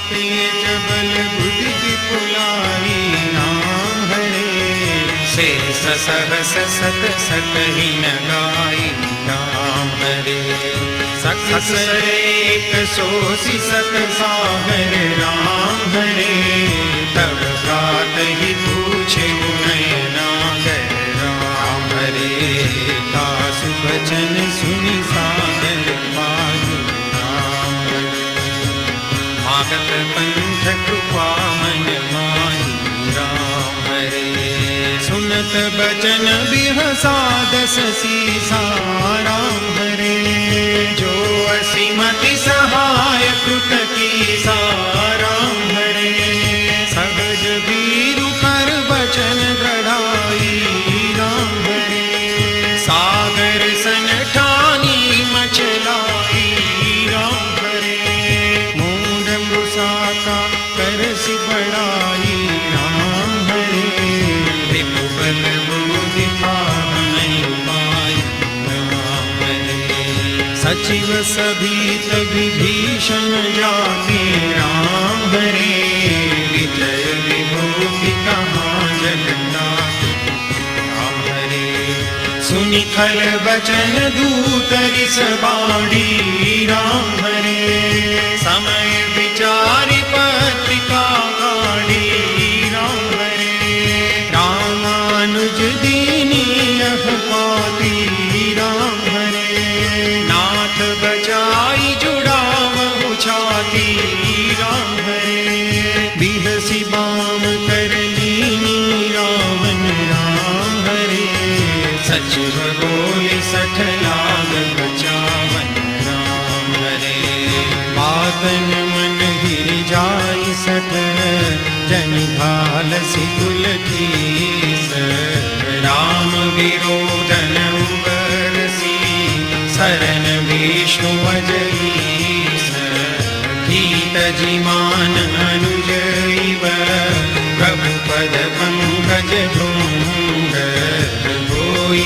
तेज बल बुद्धि विपुलाई नाम हरे। शेष सहस सत सकहि न गाई नाम हरे। सकस एक सोसी सत सागर राम हरे। तब प्रात ही पूछे नयन नागर राम हरे। दासु बचन सुनि सादर पाहि राम हरे। भागत पंथ कृपा मन माहि राम हरे। सुनत बचन बिहसा दस सीसा राम हरे। जो असीमति सहाय कृत कीसा राम हरे। सहज वीरु कर बचन दृढ़ाई राम हरे। सागर सन ठानी मचलाई राम हरे। मूढ़ मृषा करसि बढ़ाई राम हरे। रिपु बल बुद्धि नहीं पाई राम हरे। सचिव सभीत विभीषण जाके राम हरे। विजय विभूति कहाँ जगन्नाथ राम हरे। सुनि खल बचन दूत रिस बाड़ी राम हरे। समय विचारि पत्रिका गाड़ी राम हरे। रामानुज दीनी यह पाती राम हरे। नाथ बचाई जुड़ावहु छाती राम हरे। बिहसी बाम कर लीनी रावण राम हरे। सचिव बोले सठ लाग बचावन राम हरे। बातन मन हिर जाई सठ जन घाल सिकुल कीस। राम विरोधन उबरसी शरण विष्णु अजईस। गीत जिमान अनुज इव प्रभु पद पंकज भृंग। होई